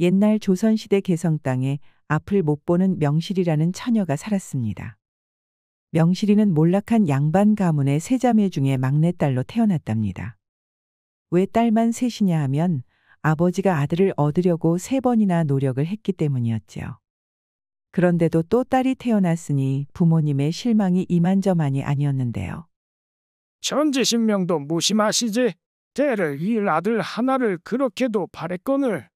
옛날 조선시대 개성 땅에 앞을 못 보는 명실이라는 처녀가 살았습니다. 명실이는 몰락한 양반 가문의 세 자매 중에 막내딸로 태어났답니다. 왜 딸만 셋이냐 하면 아버지가 아들을 얻으려고 3번이나 노력을 했기 때문이었지요. 그런데도 또 딸이 태어났으니 부모님의 실망이 이만저만이 아니었는데요. 천지신명도 무심하시지. 대를 이을 아들 하나를 그렇게도 바랬거늘.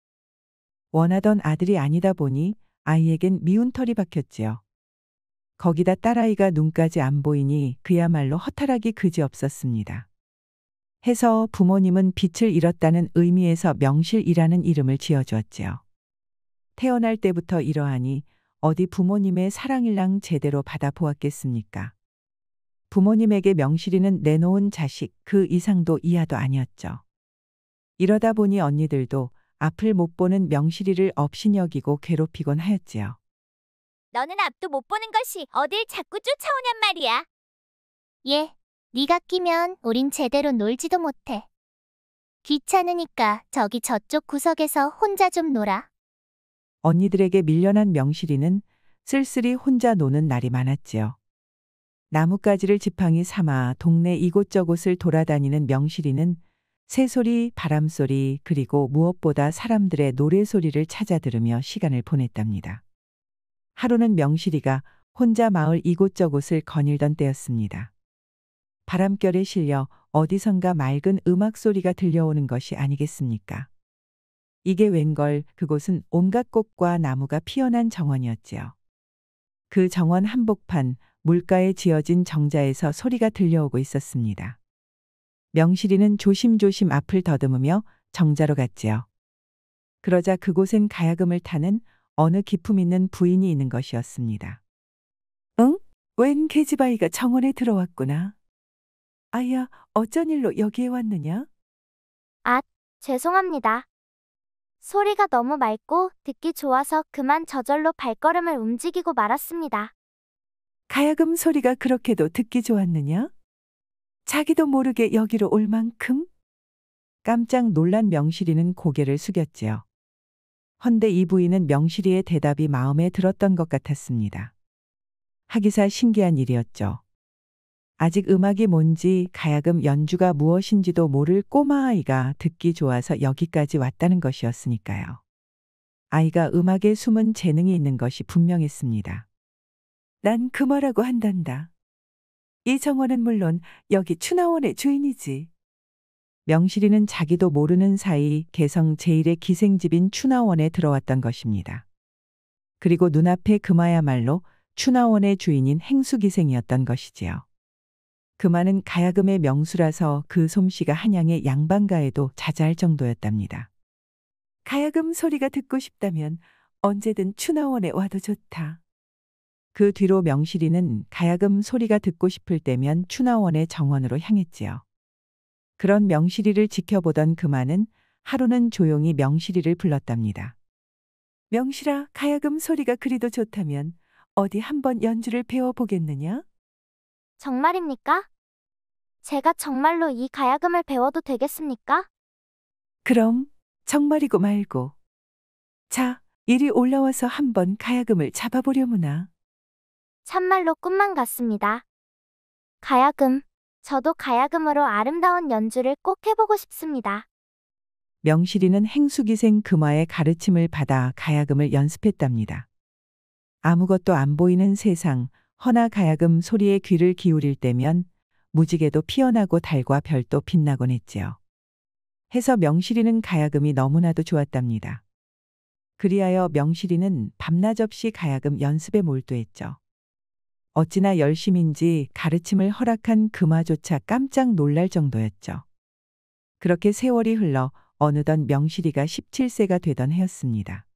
원하던 아들이 아니다 보니 아이에겐 미운 털이 박혔지요. 거기다 딸아이가 눈까지 안 보이니 그야말로 허탈하기 그지없었습니다. 해서 부모님은 빛을 잃었다는 의미에서 명실이라는 이름을 지어주었지요. 태어날 때부터 이러하니 어디 부모님의 사랑일랑 제대로 받아보았겠습니까? 부모님에게 명실이는 내놓은 자식 그 이상도 이하도 아니었죠. 이러다 보니 언니들도 앞을 못 보는 명실이를 업신여기고 괴롭히곤 하였지요. 너는 앞도 못 보는 것이 어딜 자꾸 쫓아오냔 말이야. 얘, 네가 끼면 우린 제대로 놀지도 못해. 귀찮으니까 저기 저쪽 구석에서 혼자 좀 놀아. 언니들에게 밀려난 명실이는 쓸쓸히 혼자 노는 날이 많았지요. 나뭇가지를 지팡이 삼아 동네 이곳저곳을 돌아다니는 명실이는 새소리, 바람소리, 그리고 무엇보다 사람들의 노래소리를 찾아 들으며 시간을 보냈답니다. 하루는 명실이가 혼자 마을 이곳저곳을 거닐던 때였습니다. 바람결에 실려 어디선가 맑은 음악 소리가 들려오는 것이 아니겠습니까? 이게 웬걸 그곳은 온갖 꽃과 나무가 피어난 정원이었지요. 그 정원 한복판 물가에 지어진 정자에서 소리가 들려오고 있었습니다. 명실이는 조심조심 앞을 더듬으며 정자로 갔지요. 그러자 그곳엔 가야금을 타는 어느 기품 있는 부인이 있는 것이었습니다. 응? 웬 계집아이가 정원에 들어왔구나. 아야, 어쩐 일로 여기에 왔느냐? 아, 죄송합니다. 소리가 너무 맑고 듣기 좋아서 그만 저절로 발걸음을 움직이고 말았습니다. 가야금 소리가 그렇게도 듣기 좋았느냐? 자기도 모르게 여기로 올 만큼? 깜짝 놀란 명실이는 고개를 숙였지요. 헌데 이 부인은 명실이의 대답이 마음에 들었던 것 같았습니다. 하기사 신기한 일이었죠. 아직 음악이 뭔지 가야금 연주가 무엇인지도 모를 꼬마아이가 듣기 좋아서 여기까지 왔다는 것이었으니까요. 아이가 음악에 숨은 재능이 있는 것이 분명했습니다. 난 그 뭐라고 한단다. 이 정원은 물론 여기 추나원의 주인이지. 명실이는 자기도 모르는 사이 개성 제1의 기생집인 추나원에 들어왔던 것입니다. 그리고 눈앞에 금화야말로 추나원의 주인인 행수기생이었던 것이지요. 금화는 가야금의 명수라서 그 솜씨가 한양의 양반가에도 자자할 정도였답니다. 가야금 소리가 듣고 싶다면 언제든 추나원에 와도 좋다. 그 뒤로 명실이는 가야금 소리가 듣고 싶을 때면 추나원의 정원으로 향했지요. 그런 명실이를 지켜보던 금화는 하루는 조용히 명실이를 불렀답니다. 명실아, 가야금 소리가 그리도 좋다면 어디 한번 연주를 배워보겠느냐? 정말입니까? 제가 정말로 이 가야금을 배워도 되겠습니까? 그럼 정말이고 말고. 자, 이리 올라와서 한번 가야금을 잡아보려무나. 참말로 꿈만 같습니다. 가야금, 저도 가야금으로 아름다운 연주를 꼭 해보고 싶습니다. 명실이는 행수기생 금화의 가르침을 받아 가야금을 연습했답니다. 아무것도 안 보이는 세상, 허나 가야금 소리에 귀를 기울일 때면 무지개도 피어나고 달과 별도 빛나곤 했지요. 해서 명실이는 가야금이 너무나도 좋았답니다. 그리하여 명실이는 밤낮 없이 가야금 연습에 몰두했죠. 어찌나 열심인지 가르침을 허락한 금화조차 깜짝 놀랄 정도였죠. 그렇게 세월이 흘러 어느덧 명실이가 17세가 되던 해였습니다.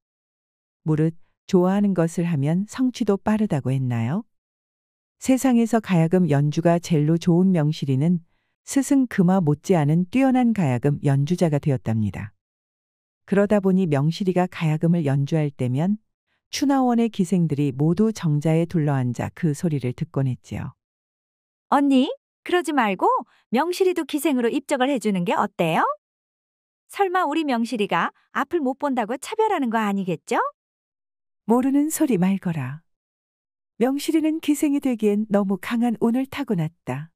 무릇 좋아하는 것을 하면 성취도 빠르다고 했나요? 세상에서 가야금 연주가 젤로 좋은 명실이는 스승 금화 못지않은 뛰어난 가야금 연주자가 되었답니다. 그러다 보니 명실이가 가야금을 연주할 때면 추나원의 기생들이 모두 정자에 둘러앉아 그 소리를 듣곤 했지요. 언니, 그러지 말고 명실이도 기생으로 입적을 해주는 게 어때요? 설마 우리 명실이가 앞을 못 본다고 차별하는 거 아니겠죠? 모르는 소리 말거라. 명실이는 기생이 되기엔 너무 강한 운을 타고났다.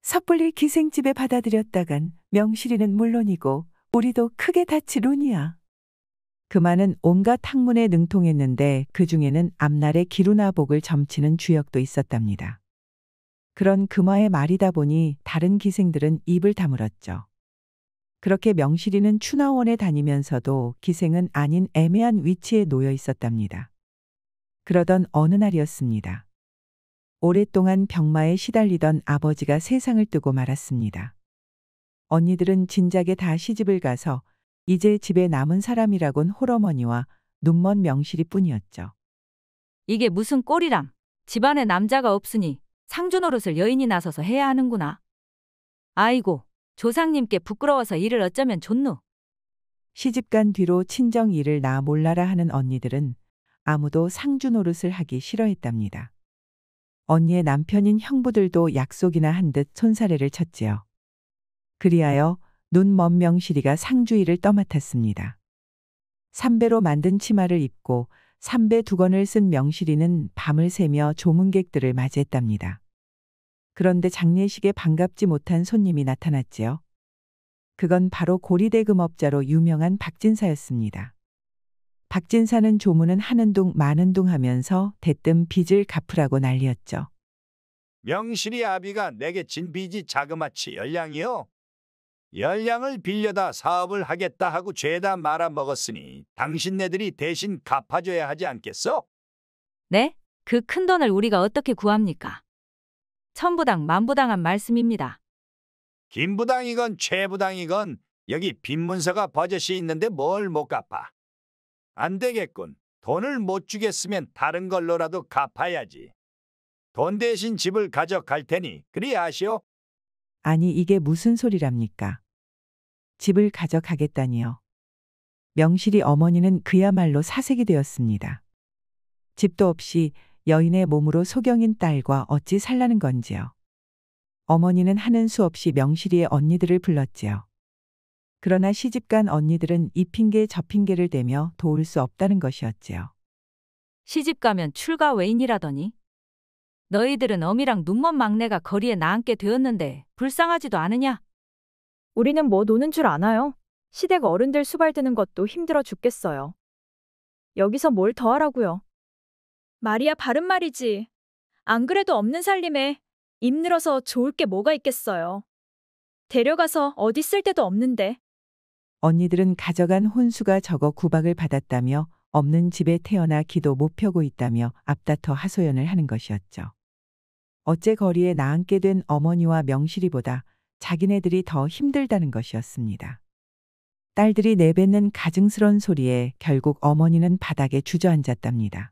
섣불리 기생집에 받아들였다간 명실이는 물론이고 우리도 크게 다칠 운이야. 그만은 온갖 학문에 능통했는데 그중에는 앞날의 기루나복을 점치는 주역도 있었답니다. 그런 금화의 말이다 보니 다른 기생들은 입을 다물었죠. 그렇게 명실이는 추나원에 다니면서도 기생은 아닌 애매한 위치에 놓여 있었답니다. 그러던 어느 날이었습니다. 오랫동안 병마에 시달리던 아버지가 세상을 뜨고 말았습니다. 언니들은 진작에 다 시집을 가서 이제 집에 남은 사람이라곤 홀어머니와 눈먼 명실이 뿐이었죠. 이게 무슨 꼴이람. 집안에 남자가 없으니 상주 노릇을 여인이 나서서 해야 하는구나. 아이고, 조상님께 부끄러워서 일을 어쩌면 좋노. 시집간 뒤로 친정 일을 나 몰라라 하는 언니들은 아무도 상주 노릇을 하기 싫어했답니다. 언니의 남편인 형부들도 약속이나 한 듯 손사래를 쳤지요. 그리하여 눈먼 명실이가 상주 일을 떠맡았습니다. 삼배로 만든 치마를 입고 삼배 두건을 쓴 명실이는 밤을 새며 조문객들을 맞이했답니다. 그런데 장례식에 반갑지 못한 손님이 나타났지요. 그건 바로 고리대금업자로 유명한 박진사였습니다. 박진사는 조문은 하는 둥 마는 둥 하면서 대뜸 빚을 갚으라고 난리였죠. 명실이 아비가 내게 진 빚이 자그마치 10량이요. 10량을 빌려다 사업을 하겠다 하고 죄다 말아먹었으니 당신네들이 대신 갚아줘야 하지 않겠어? 네? 그 큰 돈을 우리가 어떻게 구합니까? 천부당 만부당한 말씀입니다. 김부당이건 최부당이건 여기 빈문서가 버젓이 있는데 뭘 못 갚아. 안 되겠군. 돈을 못 주겠으면 다른 걸로라도 갚아야지. 돈 대신 집을 가져갈 테니 그리 아시오. 아니 이게 무슨 소리랍니까? 집을 가져가겠다니요. 명실이 어머니는 그야말로 사색이 되었습니다. 집도 없이 여인의 몸으로 소경인 딸과 어찌 살라는 건지요. 어머니는 하는 수 없이 명실이의 언니들을 불렀지요. 그러나 시집간 언니들은 이 핑계 저 핑계를 대며 도울 수 없다는 것이었지요. 시집 가면 출가 외인이라더니. 너희들은 어미랑 눈먼 막내가 거리에 나앉게 되었는데 불쌍하지도 않으냐? 우리는 뭐 노는 줄 아나요? 시댁 어른들 수발드는 것도 힘들어 죽겠어요. 여기서 뭘 더 하라고요? 말이야 바른 말이지. 안 그래도 없는 살림에 입 늘어서 좋을 게 뭐가 있겠어요. 데려가서 어디 쓸 데도 없는데. 언니들은 가져간 혼수가 적어 구박을 받았다며 없는 집에 태어나 기도 못 펴고 있다며 앞다퉈 하소연을 하는 것이었죠. 어째 거리에 나앉게 된 어머니와 명실이보다 자기네들이 더 힘들다는 것이었습니다. 딸들이 내뱉는 가증스런 소리에 결국 어머니는 바닥에 주저앉았답니다.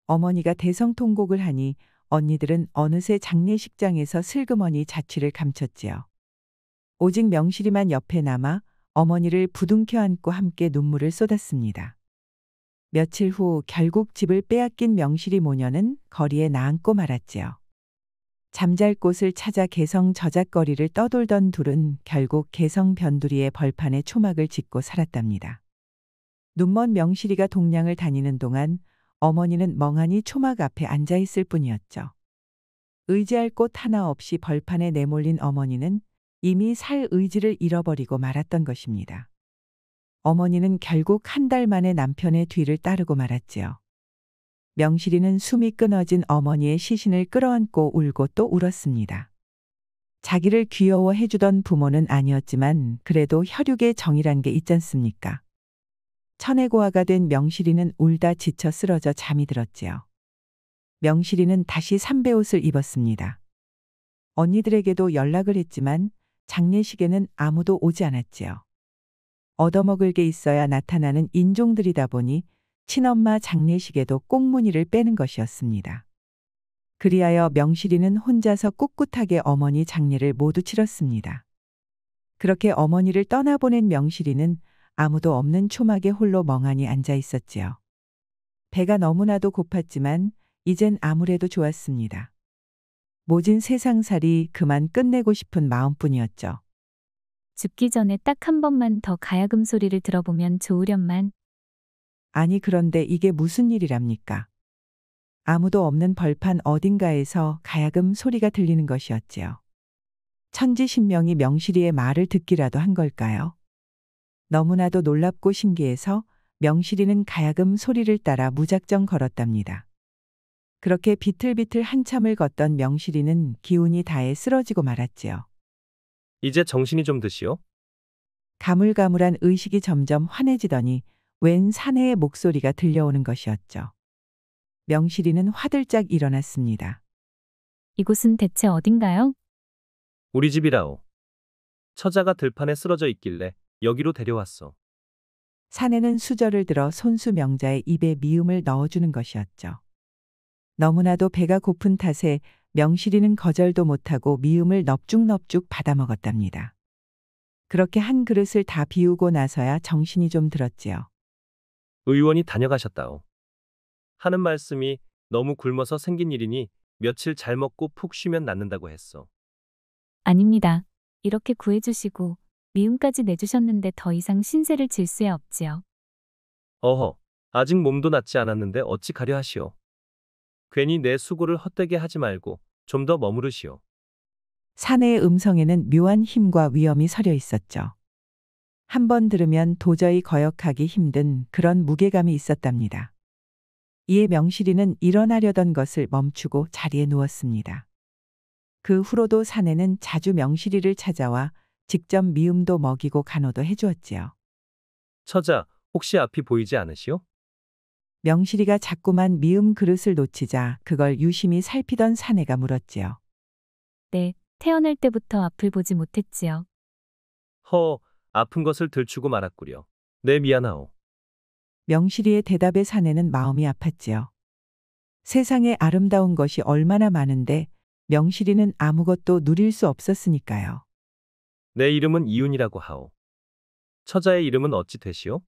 어머니가 대성통곡을 하니 언니들은 어느새 장례식장에서 슬그머니 자취를 감췄지요. 오직 명실이만 옆에 남아 어머니를 부둥켜 안고 함께 눈물을 쏟았습니다. 며칠 후 결국 집을 빼앗긴 명실이 모녀는 거리에 나앉고 말았지요. 잠잘 곳을 찾아 개성 저작거리를 떠돌던 둘은 결국 개성 변두리의 벌판에 초막을 짓고 살았답니다. 눈먼 명실이가 동량을 다니는 동안 어머니는 멍하니 초막 앞에 앉아 있을 뿐이었죠. 의지할 곳 하나 없이 벌판에 내몰린 어머니는 이미 살 의지를 잃어버리고 말았던 것입니다. 어머니는 결국 한 달 만에 남편의 뒤를 따르고 말았지요. 명실이는 숨이 끊어진 어머니의 시신을 끌어안고 울고 또 울었습니다. 자기를 귀여워해주던 부모는 아니었지만 그래도 혈육의 정이란 게 있지 않습니까? 천혜고아가 된 명실이는 울다 지쳐 쓰러져 잠이 들었지요. 명실이는 다시 삼배옷을 입었습니다. 언니들에게도 연락을 했지만 장례식에는 아무도 오지 않았지요. 얻어먹을 게 있어야 나타나는 인종들이다 보니 친엄마 장례식에도 꽁무니를 빼는 것이었습니다. 그리하여 명실이는 혼자서 꿋꿋하게 어머니 장례를 모두 치렀습니다. 그렇게 어머니를 떠나보낸 명실이는 아무도 없는 초막에 홀로 멍하니 앉아 있었지요. 배가 너무나도 고팠지만 이젠 아무래도 좋았습니다. 모진 세상살이 그만 끝내고 싶은 마음뿐이었죠. 죽기 전에 딱 한 번만 더 가야금 소리를 들어보면 좋으련만. 아니 그런데 이게 무슨 일이랍니까? 아무도 없는 벌판 어딘가에서 가야금 소리가 들리는 것이었지요. 천지신명이 명실이의 말을 듣기라도 한 걸까요? 너무나도 놀랍고 신기해서 명실이는 가야금 소리를 따라 무작정 걸었답니다. 그렇게 비틀비틀 한참을 걷던 명실이는 기운이 다해 쓰러지고 말았지요. 이제 정신이 좀 드시오. 가물가물한 의식이 점점 환해지더니 웬 사내의 목소리가 들려오는 것이었죠. 명실이는 화들짝 일어났습니다. 이곳은 대체 어딘가요? 우리 집이라오. 처자가 들판에 쓰러져 있길래 여기로 데려왔어. 사내는 수저를 들어 손수 명자의 입에 미음을 넣어주는 것이었죠. 너무나도 배가 고픈 탓에 명실이는 거절도 못하고 미음을 넙죽넙죽 받아먹었답니다. 그렇게 한 그릇을 다 비우고 나서야 정신이 좀 들었지요. 의원이 다녀가셨다오. 하는 말씀이 너무 굶어서 생긴 일이니 며칠 잘 먹고 푹 쉬면 낫는다고 했어. 아닙니다. 이렇게 구해주시고 미움까지 내주셨는데 더 이상 신세를 질 수야 없지요. 어허, 아직 몸도 낫지 않았는데 어찌 가려 하시오. 괜히 내 수고를 헛되게 하지 말고 좀 더 머무르시오. 사내의 음성에는 묘한 힘과 위엄이 서려 있었죠. 한 번 들으면 도저히 거역하기 힘든 그런 무게감이 있었답니다. 이에 명실이는 일어나려던 것을 멈추고 자리에 누웠습니다. 그 후로도 사내는 자주 명실이를 찾아와 직접 미움도 먹이고 간호도 해주었지요. 처자, 혹시 앞이 보이지 않으시오? 명실이가 자꾸만 미음 그릇을 놓치자 그걸 유심히 살피던 사내가 물었지요. 네, 태어날 때부터 앞을 보지 못했지요. 허, 아픈 것을 들추고 말았구려. 네, 미안하오. 명실이의 대답에 사내는 마음이 아팠지요. 세상에 아름다운 것이 얼마나 많은데 명실이는 아무것도 누릴 수 없었으니까요. 내 이름은 이윤이라고 하오. 처자의 이름은 어찌 되시오?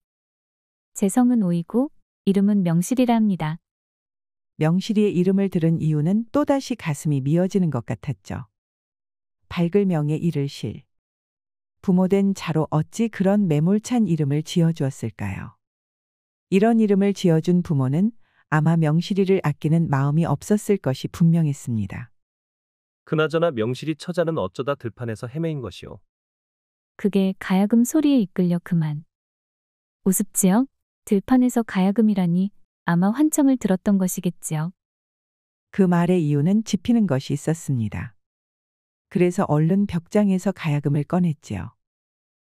제 성은 오이고 이름은 명실이라 합니다. 명실이의 이름을 들은 이유는 또다시 가슴이 미어지는 것 같았죠. 밝을 명에 이를 실. 부모된 자로 어찌 그런 매몰찬 이름을 지어주었을까요? 이런 이름을 지어준 부모는 아마 명실이를 아끼는 마음이 없었을 것이 분명했습니다. 그나저나 명실이 처자는 어쩌다 들판에서 헤매인 것이오. 그게 가야금 소리에 이끌려 그만. 우습지요? 들판에서 가야금이라니 아마 환청을 들었던 것이겠지요. 그 말의 이유는 짚히는 것이 있었습니다. 그래서 얼른 벽장에서 가야금을 꺼냈지요.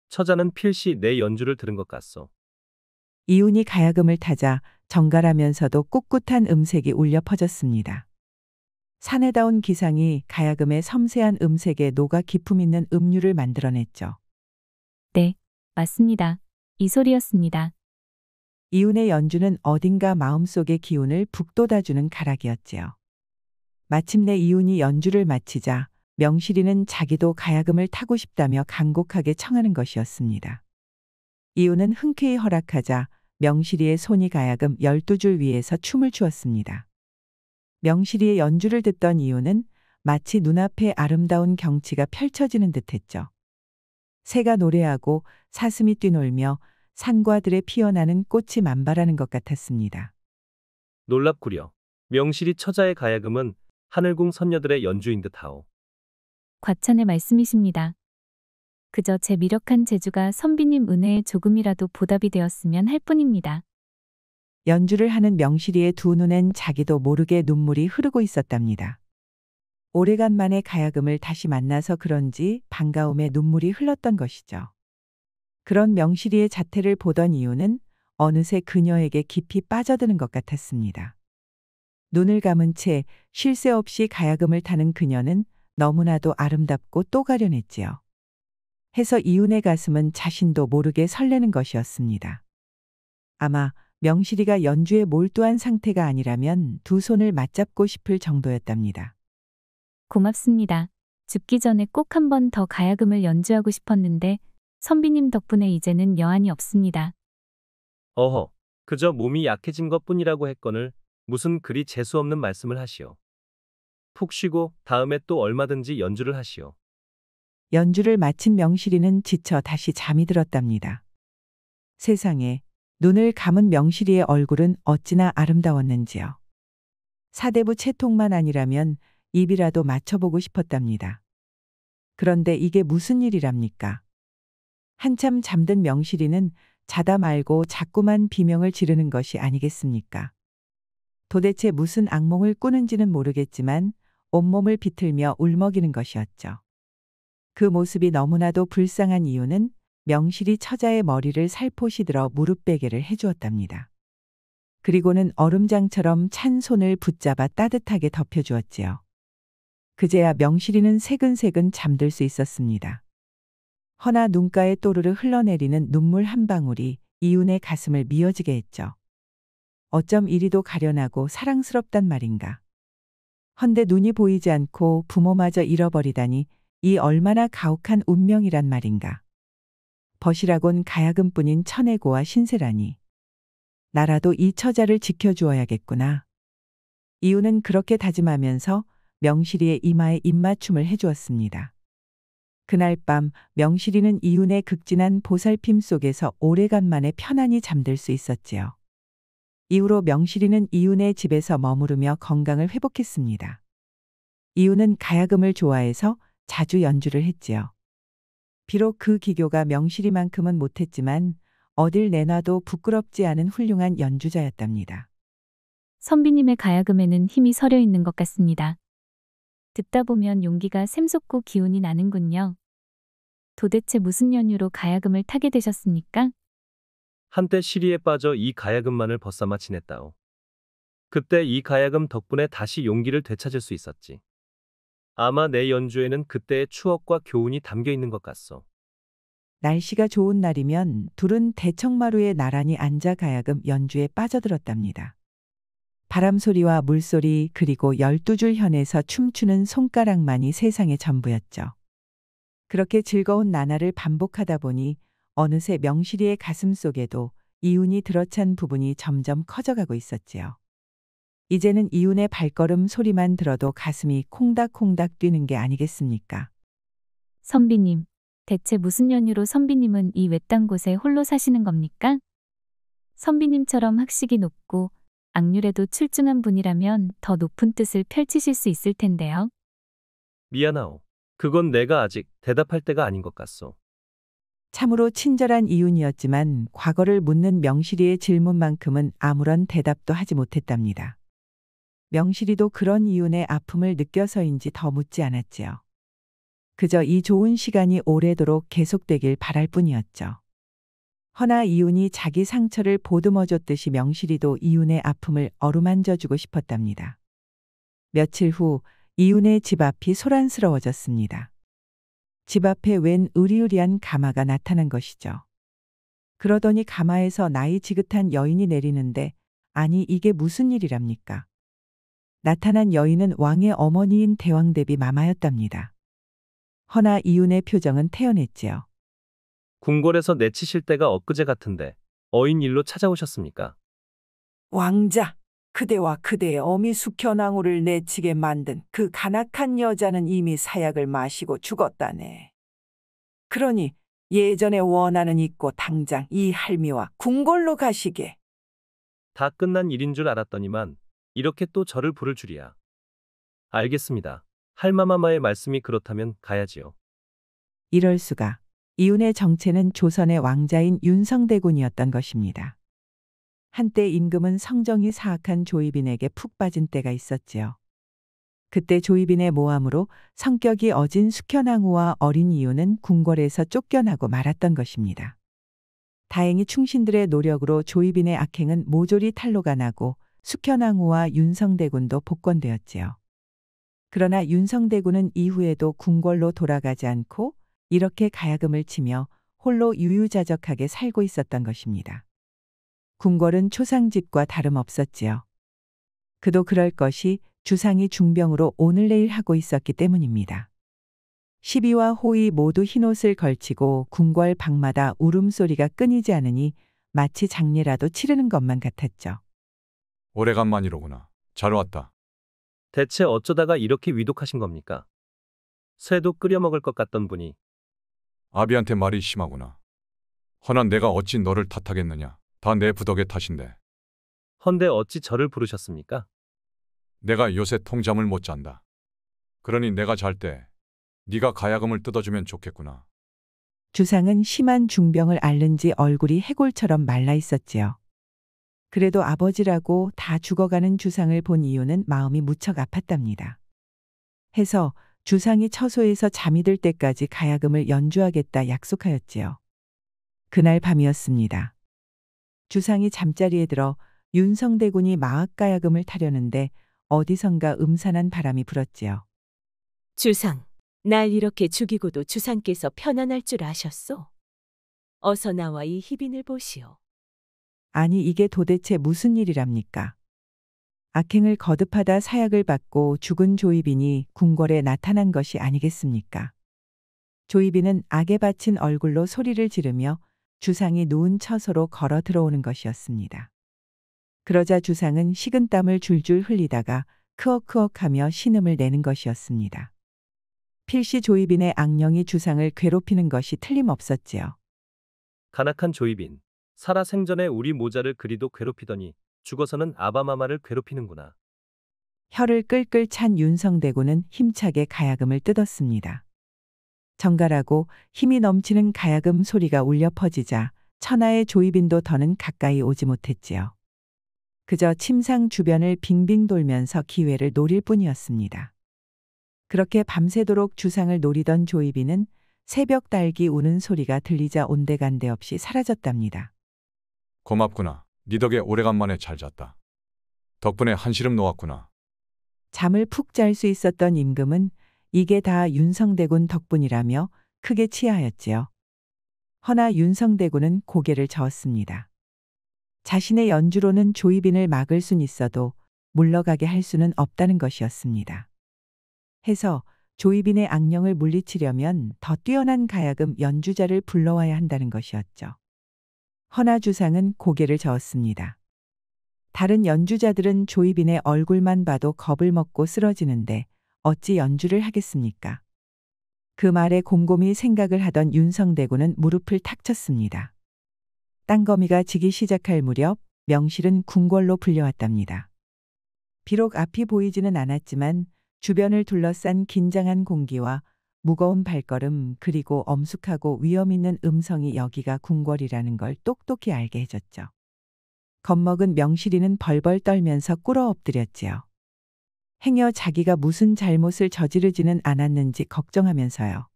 처자는 필시 내 연주를 들은 것 같소. 이윤이 가야금을 타자 정갈하면서도 꿋꿋한 음색이 울려 퍼졌습니다. 사내다운 기상이 가야금의 섬세한 음색에 녹아 기품 있는 음률을 만들어냈죠. 네, 맞습니다. 이 소리였습니다. 이윤의 연주는 어딘가 마음속의 기운을 북돋아주는 가락이었지요. 마침내 이윤이 연주를 마치자 명실이는 자기도 가야금을 타고 싶다며 간곡하게 청하는 것이었습니다. 이윤은 흔쾌히 허락하자 명실이의 손이 가야금 12줄 위에서 춤을 추었습니다. 명실이의 연주를 듣던 이윤은 마치 눈앞에 아름다운 경치가 펼쳐지는 듯했죠. 새가 노래하고 사슴이 뛰놀며 산과 들에 피어나는 꽃이 만발하는 것 같았습니다. 놀랍구려. 명실이 처자의 가야금은 하늘궁 선녀들의 연주인 듯하오. 과찬의 말씀이십니다. 그저 제 미력한 재주가 선비님 은혜에 조금이라도 보답이 되었으면 할 뿐입니다. 연주를 하는 명실이의 두 눈엔 자기도 모르게 눈물이 흐르고 있었답니다. 오래간만에 가야금을 다시 만나서 그런지 반가움에 눈물이 흘렀던 것이죠. 그런 명실이의 자태를 보던 이유는 어느새 그녀에게 깊이 빠져드는 것 같았습니다. 눈을 감은 채 쉴 새 없이 가야금을 타는 그녀는 너무나도 아름답고 또 가련했지요. 해서 이윤의 가슴은 자신도 모르게 설레는 것이었습니다. 아마 명실이가 연주에 몰두한 상태가 아니라면 두 손을 맞잡고 싶을 정도였답니다. 고맙습니다. 죽기 전에 꼭 한 번 더 가야금을 연주하고 싶었는데 선비님 덕분에 이제는 여한이 없습니다. 어허, 그저 몸이 약해진 것뿐이라고 했거늘 무슨 그리 재수없는 말씀을 하시오. 푹 쉬고 다음에 또 얼마든지 연주를 하시오. 연주를 마친 명실이는 지쳐 다시 잠이 들었답니다. 세상에, 눈을 감은 명실이의 얼굴은 어찌나 아름다웠는지요. 사대부 채통만 아니라면 입이라도 맞춰보고 싶었답니다. 그런데 이게 무슨 일이랍니까? 한참 잠든 명실이는 자다 말고 자꾸만 비명을 지르는 것이 아니겠습니까? 도대체 무슨 악몽을 꾸는지는 모르겠지만 온몸을 비틀며 울먹이는 것이었죠. 그 모습이 너무나도 불쌍한 이유는 명실이 처자의 머리를 살포시 들어 무릎베개를 해주었답니다. 그리고는 얼음장처럼 찬 손을 붙잡아 따뜻하게 덮여주었지요. 그제야 명실이는 새근새근 잠들 수 있었습니다. 허나 눈가에 또르르 흘러내리는 눈물 한 방울이 이윤의 가슴을 미어지게 했죠. 어쩜 이리도 가련하고 사랑스럽단 말인가. 헌데 눈이 보이지 않고 부모마저 잃어버리다니 이 얼마나 가혹한 운명이란 말인가. 벗이라곤 가야금뿐인 천혜고와 신세라니. 나라도 이 처자를 지켜주어야겠구나. 이유는 그렇게 다짐하면서 명실이의 이마에 입맞춤을 해주었습니다. 그날 밤 명실이는 이윤의 극진한 보살핌 속에서 오래간만에 편안히 잠들 수 있었지요. 이후로 명실이는 이윤의 집에서 머무르며 건강을 회복했습니다. 이윤은 가야금을 좋아해서 자주 연주를 했지요. 비록 그 기교가 명실이만큼은 못했지만 어딜 내놔도 부끄럽지 않은 훌륭한 연주자였답니다. 선비님의 가야금에는 힘이 서려 있는 것 같습니다. 듣다 보면 용기가 샘솟고 기운이 나는군요. 도대체 무슨 연유로 가야금을 타게 되셨습니까? 한때 시리에 빠져 이 가야금만을 벗삼아 지냈다오. 그때 이 가야금 덕분에 다시 용기를 되찾을 수 있었지. 아마 내 연주에는 그때의 추억과 교훈이 담겨 있는 것 같소. 날씨가 좋은 날이면 둘은 대청마루에 나란히 앉아 가야금 연주에 빠져들었답니다. 바람소리와 물소리 그리고 12줄 현에서 춤추는 손가락만이 세상의 전부였죠. 그렇게 즐거운 나날을 반복하다 보니 어느새 명실이의 가슴 속에도 이윤이 들어찬 부분이 점점 커져가고 있었지요. 이제는 이윤의 발걸음 소리만 들어도 가슴이 콩닥콩닥 뛰는 게 아니겠습니까? 선비님, 대체 무슨 연유로 선비님은 이 외딴 곳에 홀로 사시는 겁니까? 선비님처럼 학식이 높고 악률에도 출중한 분이라면 더 높은 뜻을 펼치실 수 있을 텐데요. 미안하오. 그건 내가 아직 대답할 때가 아닌 것 같소. 참으로 친절한 이윤이었지만 과거를 묻는 명실이의 질문만큼은 아무런 대답도 하지 못했답니다. 명실이도 그런 이윤의 아픔을 느껴서인지 더 묻지 않았지요. 그저 이 좋은 시간이 오래도록 계속되길 바랄 뿐이었죠. 허나 이윤이 자기 상처를 보듬어줬듯이 명실이도 이윤의 아픔을 어루만져주고 싶었답니다. 며칠 후 이윤의 집 앞이 소란스러워졌습니다. 집 앞에 웬 으리으리한 가마가 나타난 것이죠. 그러더니 가마에서 나이 지긋한 여인이 내리는데 아니 이게 무슨 일이랍니까? 나타난 여인은 왕의 어머니인 대왕대비 마마였답니다. 허나 이윤의 표정은 태연했지요. 궁궐에서 내치실 때가 엊그제 같은데 어인 일로 찾아오셨습니까? 왕자, 그대와 그대의 어미 숙현왕후를 내치게 만든 그 간악한 여자는 이미 사약을 마시고 죽었다네. 그러니 예전에 원하는 있고 당장 이 할미와 궁궐로 가시게. 다 끝난 일인 줄 알았더니만 이렇게 또 저를 부를 줄이야. 알겠습니다. 할마마마의 말씀이 그렇다면 가야지요. 이럴 수가. 이윤의 정체는 조선의 왕자인 윤성대군이었던 것입니다. 한때 임금은 성정이 사악한 조이빈에게 푹 빠진 때가 있었지요. 그때 조이빈의 모함으로 성격이 어진 숙현왕후와 어린 이윤은 궁궐에서 쫓겨나고 말았던 것입니다. 다행히 충신들의 노력으로 조이빈의 악행은 모조리 탄로가 나고 숙현왕후와 윤성대군도 복권되었지요. 그러나 윤성대군은 이후에도 궁궐로 돌아가지 않고 이렇게 가야금을 치며 홀로 유유자적하게 살고 있었던 것입니다. 궁궐은 초상집과 다름없었지요. 그도 그럴 것이 주상이 중병으로 오늘 내일 하고 있었기 때문입니다. 시비와 호의 모두 흰옷을 걸치고 궁궐 방마다 울음소리가 끊이지 않으니 마치 장례라도 치르는 것만 같았죠. 오래간만이로구나. 잘 왔다. 대체 어쩌다가 이렇게 위독하신 겁니까? 새도 끓여 먹을 것 같던 분이 아비한테 말이 심하구나. 허나 내가 어찌 너를 탓하겠느냐. 다 내 부덕의 탓인데. 헌데 어찌 저를 부르셨습니까? 내가 요새 통잠을 못 잔다. 그러니 내가 잘 때 네가 가야금을 뜯어주면 좋겠구나. 주상은 심한 중병을 앓는 지 얼굴이 해골처럼 말라 있었지요. 그래도 아버지라고 다 죽어가는 주상을 본 이유는 마음이 무척 아팠답니다. 해서 주상이 처소에서 잠이 들 때까지 가야금을 연주하겠다 약속하였지요. 그날 밤이었습니다. 주상이 잠자리에 들어 윤성대군이 마악가야금을 타려는데 어디선가 음산한 바람이 불었지요. 주상, 날 이렇게 죽이고도 주상께서 편안할 줄 아셨소? 어서 나와 이 희빈을 보시오. 아니 이게 도대체 무슨 일이랍니까? 악행을 거듭하다 사약을 받고 죽은 조이빈이 궁궐에 나타난 것이 아니겠습니까? 조이빈은 악에 바친 얼굴로 소리를 지르며 주상이 누운 처소로 걸어 들어오는 것이었습니다. 그러자 주상은 식은땀을 줄줄 흘리다가 크억크억하며 신음을 내는 것이었습니다. 필시 조이빈의 악령이 주상을 괴롭히는 것이 틀림없었지요. 간악한 조이빈. 살아 생전에 우리 모자를 그리도 괴롭히더니 죽어서는 아바마마를 괴롭히는구나. 혀를 끌끌 찬 윤성대군은 힘차게 가야금을 뜯었습니다. 정갈하고 힘이 넘치는 가야금 소리가 울려 퍼지자 천하의 조이빈도 더는 가까이 오지 못했지요. 그저 침상 주변을 빙빙 돌면서 기회를 노릴 뿐이었습니다. 그렇게 밤새도록 주상을 노리던 조이빈은 새벽 닭이 우는 소리가 들리자 온데간데 없이 사라졌답니다. 고맙구나. 네 덕에 오래간만에 잘 잤다. 덕분에 한시름 놓았구나. 잠을 푹 잘 수 있었던 임금은 이게 다 윤성대군 덕분이라며 크게 치하였지요. 허나 윤성대군은 고개를 저었습니다. 자신의 연주로는 조이빈을 막을 순 있어도 물러가게 할 수는 없다는 것이었습니다. 해서 조이빈의 악령을 물리치려면 더 뛰어난 가야금 연주자를 불러와야 한다는 것이었죠. 허나 주상은 고개를 저었습니다. 다른 연주자들은 조이빈의 얼굴만 봐도 겁을 먹고 쓰러지는데 어찌 연주를 하겠습니까? 그 말에 곰곰이 생각을 하던 윤성대군은 무릎을 탁 쳤습니다. 땅거미가 지기 시작할 무렵 명실은 궁궐로 불려왔답니다. 비록 앞이 보이지는 않았지만 주변을 둘러싼 긴장한 공기와 무거운 발걸음 그리고 엄숙하고 위험 있는 음성이 여기가 궁궐이라는 걸 똑똑히 알게 해줬죠. 겁먹은 명실이는 벌벌 떨면서 꿇어 엎드렸지요. 행여 자기가 무슨 잘못을 저지르지는 않았는지 걱정하면서요.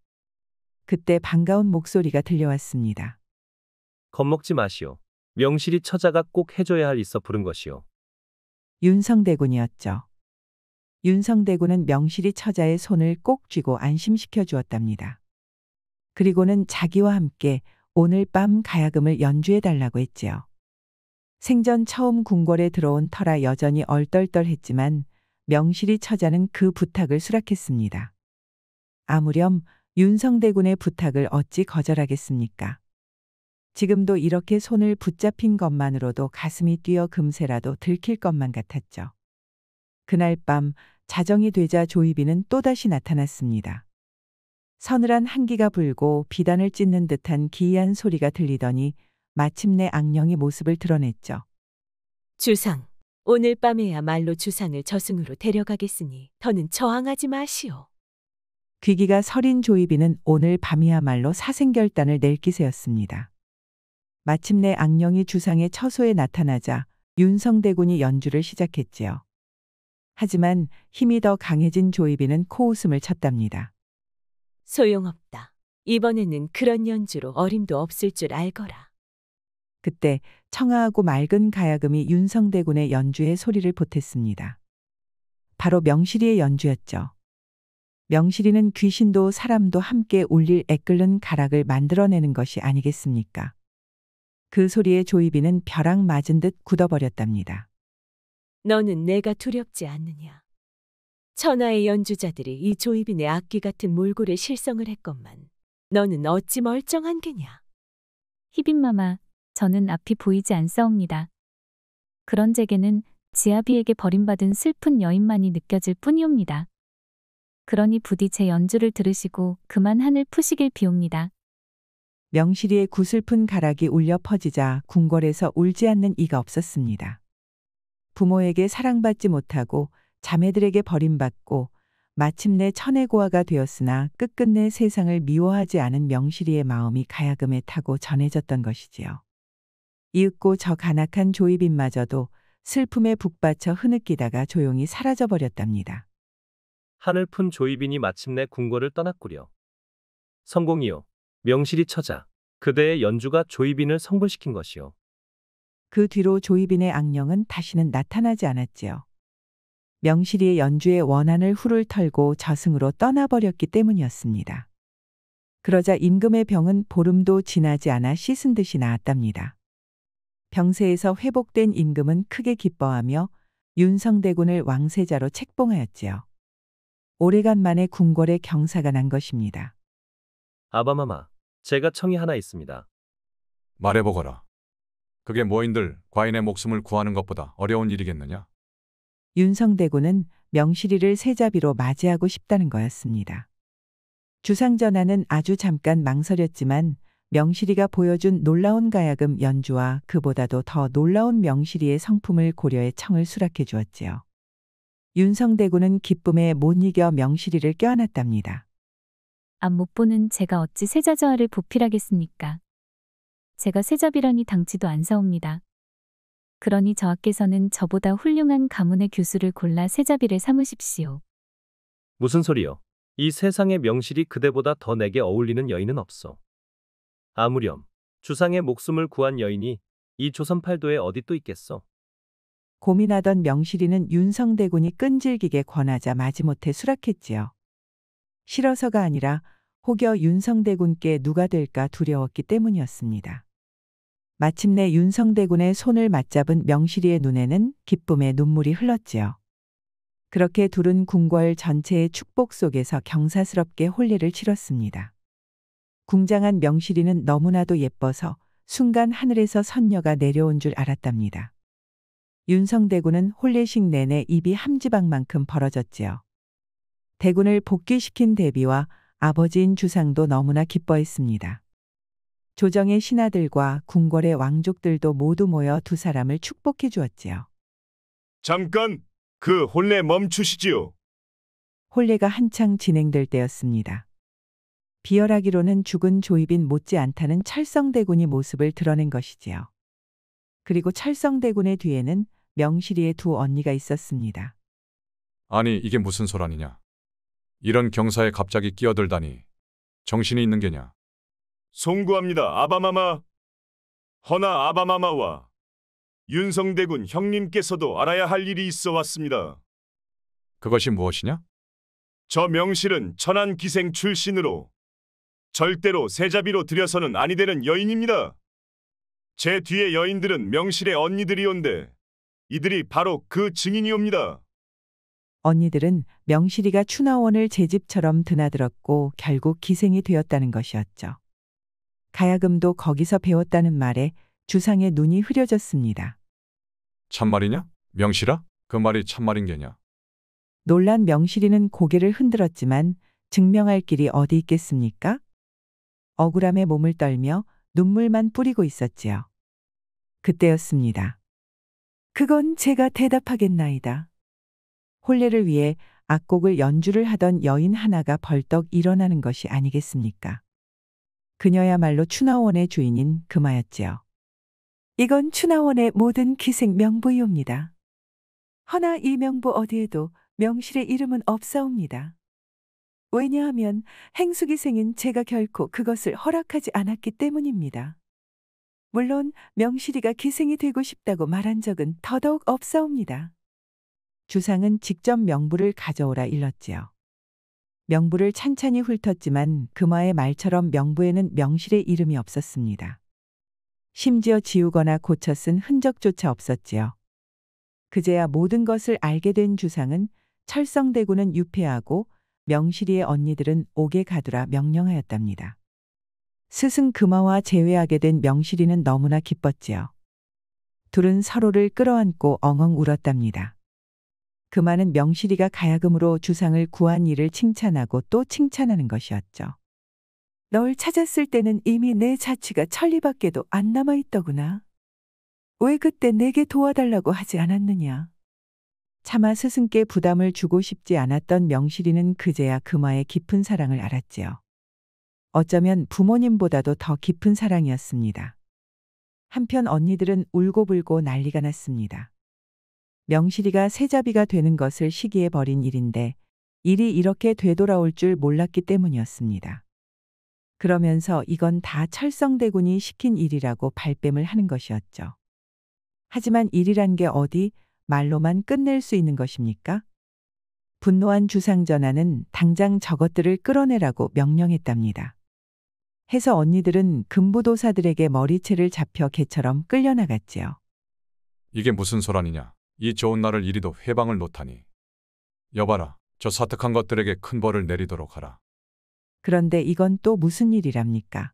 그때 반가운 목소리가 들려왔습니다. 겁먹지 마시오. 명실이 처자가 꼭 해줘야 할 있어 부른 것이오. 윤성대군이었죠. 윤성대군은 명실이 처자의 손을 꼭 쥐고 안심시켜 주었답니다. 그리고는 자기와 함께 오늘 밤 가야금을 연주해 달라고 했지요. 생전 처음 궁궐에 들어온 터라 여전히 얼떨떨했지만 명실이 처자는 그 부탁을 수락했습니다. 아무렴 윤성대군의 부탁을 어찌 거절하겠습니까? 지금도 이렇게 손을 붙잡힌 것만으로도 가슴이 뛰어 금세라도 들킬 것만 같았죠. 그날 밤 자정이 되자 조이빈은 또다시 나타났습니다. 서늘한 한기가 불고 비단을 찢는 듯한 기이한 소리가 들리더니 마침내 악령이 모습을 드러냈죠. 주상, 오늘 밤에야말로 주상을 저승으로 데려가겠으니 더는 저항하지 마시오. 귀기가 서린 조이빈은 오늘 밤이야말로 사생결단을 낼 기세였습니다. 마침내 악령이 주상의 처소에 나타나자 윤성대군이 연주를 시작했지요. 하지만 힘이 더 강해진 조이빈은 코웃음을 쳤답니다. 소용없다. 이번에는 그런 연주로 어림도 없을 줄 알거라. 그때 청아하고 맑은 가야금이 윤성대군의 연주에 소리를 보탰습니다. 바로 명실이의 연주였죠. 명실이는 귀신도 사람도 함께 울릴 애끓는 가락을 만들어내는 것이 아니겠습니까? 그 소리에 조이빈은 벼락 맞은 듯 굳어버렸답니다. 너는 내가 두렵지 않느냐. 천하의 연주자들이 이 조이빈의 악기 같은 몰골에 실성을 했건만 너는 어찌 멀쩡한 게냐. 희빈마마, 저는 앞이 보이지 않사옵니다. 그런 제게는 지아비에게 버림받은 슬픈 여인만이 느껴질 뿐이옵니다. 그러니 부디 제 연주를 들으시고 그만 한을 푸시길 비옵니다. 명실이의 구슬픈 가락이 울려 퍼지자 궁궐에서 울지 않는 이가 없었습니다. 부모에게 사랑받지 못하고 자매들에게 버림받고 마침내 천혜고아가 되었으나 끝끝내 세상을 미워하지 않은 명실이의 마음이 가야금에 타고 전해졌던 것이지요. 이윽고 저 간악한 조이빈마저도 슬픔에 북받쳐 흐느끼다가 조용히 사라져버렸답니다. 한을 푼 조이빈이 마침내 궁궐을 떠났구려. 성공이요. 명실이 처자. 그대의 연주가 조이빈을 성불시킨 것이요. 그 뒤로 조이빈의 악령은 다시는 나타나지 않았지요. 명실이의 연주의 원한을 훌훌 털고 저승으로 떠나버렸기 때문이었습니다. 그러자 임금의 병은 보름도 지나지 않아 씻은 듯이 나았답니다. 병세에서 회복된 임금은 크게 기뻐하며 윤성대군을 왕세자로 책봉하였지요. 오래간만에 궁궐에 경사가 난 것입니다. 아바마마, 제가 청이 하나 있습니다. 말해보거라. 그게 뭐인들 과인의 목숨을 구하는 것보다 어려운 일이겠느냐? 윤성대군은 명실이를 세자비로 맞이하고 싶다는 거였습니다. 주상전하는 아주 잠깐 망설였지만 명실이가 보여준 놀라운 가야금 연주와 그보다도 더 놀라운 명실이의 성품을 고려해 청을 수락해 주었지요. 윤성대군은 기쁨에 못 이겨 명실이를 껴안았답니다. 앞 못 보는 제가 어찌 세자저하를 보필하겠습니까? 제가 세자비라니 당치도 안 사옵니다. 그러니 저하께서는 저보다 훌륭한 가문의 교수를 골라 세자비를 삼으십시오. 무슨 소리요? 이 세상에 명실이 그대보다 더 내게 어울리는 여인은 없어. 아무렴 주상의 목숨을 구한 여인이 이 조선팔도에 어디 또 있겠어? 고민하던 명실이는 윤성대군이 끈질기게 권하자 마지못해 수락했지요. 싫어서가 아니라 혹여 윤성대군께 누가 될까 두려웠기 때문이었습니다. 마침내 윤성대군의 손을 맞잡은 명실이의 눈에는 기쁨의 눈물이 흘렀지요. 그렇게 둘은 궁궐 전체의 축복 속에서 경사스럽게 혼례를 치렀습니다. 궁장한 명실이는 너무나도 예뻐서 순간 하늘에서 선녀가 내려온 줄 알았답니다. 윤성대군은 혼례식 내내 입이 함지박만큼 벌어졌지요. 대군을 복귀시킨 대비와 아버지인 주상도 너무나 기뻐했습니다. 조정의 신하들과 궁궐의 왕족들도 모두 모여 두 사람을 축복해 주었지요. 잠깐 그 혼례 멈추시지요. 혼례가 한창 진행될 때였습니다. 비열하기로는 죽은 조이빈 못지않다는 찰성대군이 모습을 드러낸 것이지요. 그리고 찰성대군의 뒤에는 명실이의 두 언니가 있었습니다. 아니 이게 무슨 소란이냐? 이런 경사에 갑자기 끼어들다니 정신이 있는 게냐? 송구합니다, 아바마마. 허나 아바마마와 윤성대군 형님께서도 알아야 할 일이 있어 왔습니다. 그것이 무엇이냐? 저 명실은 천안 기생 출신으로 절대로 세자비로 들여서는 아니 되는 여인입니다. 제 뒤에 여인들은 명실의 언니들이온데 이들이 바로 그 증인이옵니다. 언니들은 명실이가 추나원을 제 집처럼 드나들었고 결국 기생이 되었다는 것이었죠. 가야금도 거기서 배웠다는 말에 주상의 눈이 흐려졌습니다. 참말이냐? 명실아? 그 말이 참말인 게냐? 놀란 명실이는 고개를 흔들었지만 증명할 길이 어디 있겠습니까? 억울함에 몸을 떨며 눈물만 뿌리고 있었지요. 그때였습니다. 그건 제가 대답하겠나이다. 혼례를 위해 악곡을 연주를 하던 여인 하나가 벌떡 일어나는 것이 아니겠습니까? 그녀야말로 추나원의 주인인 금화였지요. 이건 추나원의 모든 기생 명부이옵니다. 허나 이 명부 어디에도 명실의 이름은 없사옵니다. 왜냐하면 행수기생인 제가 결코 그것을 허락하지 않았기 때문입니다. 물론 명실이가 기생이 되고 싶다고 말한 적은 더더욱 없사옵니다. 주상은 직접 명부를 가져오라 일렀지요. 명부를 찬찬히 훑었지만 금화의 말처럼 명부에는 명실의 이름이 없었습니다. 심지어 지우거나 고쳐 쓴 흔적조차 없었지요. 그제야 모든 것을 알게 된 주상은 철성대군은 유폐하고 명실이의 언니들은 옥에 가두라 명령하였답니다. 스승 금화와 재회하게 된 명실이는 너무나 기뻤지요. 둘은 서로를 끌어안고 엉엉 울었답니다. 그 말은 명실이가 가야금으로 주상을 구한 일을 칭찬하고 또 칭찬하는 것이었죠. 널 찾았을 때는 이미 내 자취가 천리밖에도 안 남아 있더구나. 왜 그때 내게 도와달라고 하지 않았느냐. 차마 스승께 부담을 주고 싶지 않았던 명실이는 그제야 금화의 깊은 사랑을 알았지요. 어쩌면 부모님보다도 더 깊은 사랑이었습니다. 한편 언니들은 울고불고 난리가 났습니다. 명실이가 세자비가 되는 것을 시기에 벌인 일인데 일이 이렇게 되돌아올 줄 몰랐기 때문이었습니다. 그러면서 이건 다 철성대군이 시킨 일이라고 발뺌을 하는 것이었죠. 하지만 일이란 게 어디 말로만 끝낼 수 있는 것입니까? 분노한 주상전하는 당장 저것들을 끌어내라고 명령했답니다. 해서 언니들은 금부도사들에게 머리채를 잡혀 개처럼 끌려나갔지요. 이게 무슨 소란이냐. 이 좋은 날을 이리도 회방을 놓다니. 여봐라. 저 사특한 것들에게 큰 벌을 내리도록 하라. 그런데 이건 또 무슨 일이랍니까?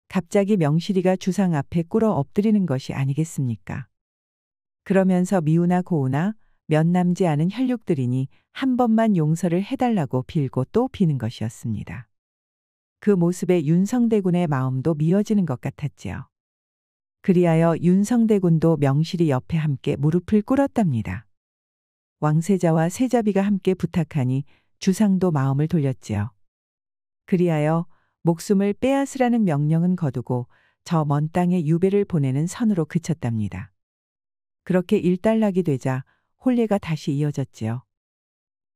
갑자기 명실이가 주상 앞에 꿇어 엎드리는 것이 아니겠습니까? 그러면서 미우나 고우나 몇 남지 않은 혈육들이니 한 번만 용서를 해달라고 빌고 또 비는 것이었습니다. 그 모습에 윤성대군의 마음도 미어지는 것 같았지요. 그리하여 윤성대군도 명실이 옆에 함께 무릎을 꿇었답니다. 왕세자와 세자비가 함께 부탁하니 주상도 마음을 돌렸지요. 그리하여 목숨을 빼앗으라는 명령은 거두고 저 먼 땅에 유배를 보내는 선으로 그쳤답니다. 그렇게 일단락이 되자 혼례가 다시 이어졌지요.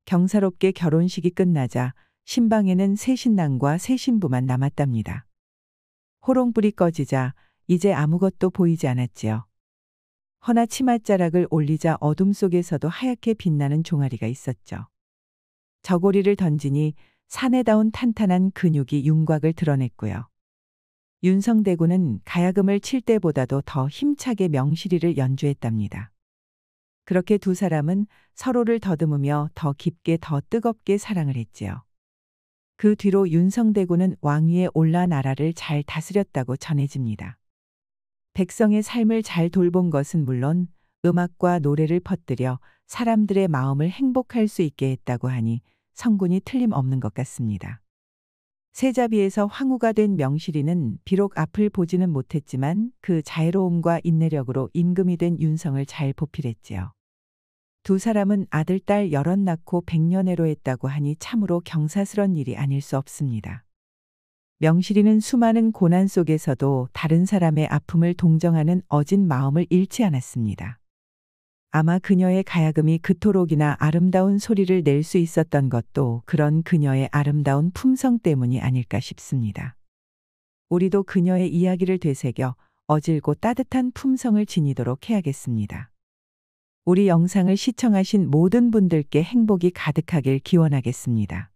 경사롭게 결혼식이 끝나자 신방에는 새 신랑과 새 신부만 남았답니다. 호롱불이 꺼지자 이제 아무것도 보이지 않았지요. 허나 치맛자락을 올리자 어둠 속에서도 하얗게 빛나는 종아리가 있었죠. 저고리를 던지니 사내다운 탄탄한 근육이 윤곽을 드러냈고요. 윤성대군은 가야금을 칠 때보다도 더 힘차게 명실이를 연주했답니다. 그렇게 두 사람은 서로를 더듬으며 더 깊게 더 뜨겁게 사랑을 했지요. 그 뒤로 윤성대군은 왕위에 올라 나라를 잘 다스렸다고 전해집니다. 백성의 삶을 잘 돌본 것은 물론 음악과 노래를 퍼뜨려 사람들의 마음을 행복할 수 있게 했다고 하니 성군이 틀림없는 것 같습니다. 세자비에서 황후가 된 명실이는 비록 앞을 보지는 못했지만 그 자애로움과 인내력으로 임금이 된 윤성을 잘 보필했지요. 두 사람은 아들, 딸 여럿 낳고 백년해로 했다고 하니 참으로 경사스런 일이 아닐 수 없습니다. 명실이는 수많은 고난 속에서도 다른 사람의 아픔을 동정하는 어진 마음을 잃지 않았습니다. 아마 그녀의 가야금이 그토록이나 아름다운 소리를 낼 수 있었던 것도 그런 그녀의 아름다운 품성 때문이 아닐까 싶습니다. 우리도 그녀의 이야기를 되새겨 어질고 따뜻한 품성을 지니도록 해야겠습니다. 우리 영상을 시청하신 모든 분들께 행복이 가득하길 기원하겠습니다.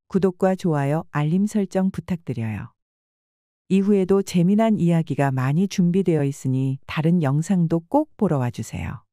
구독과 좋아요, 알림 설정 부탁드려요. 이후에도 재미난 이야기가 많이 준비되어 있으니 다른 영상도 꼭 보러 와주세요.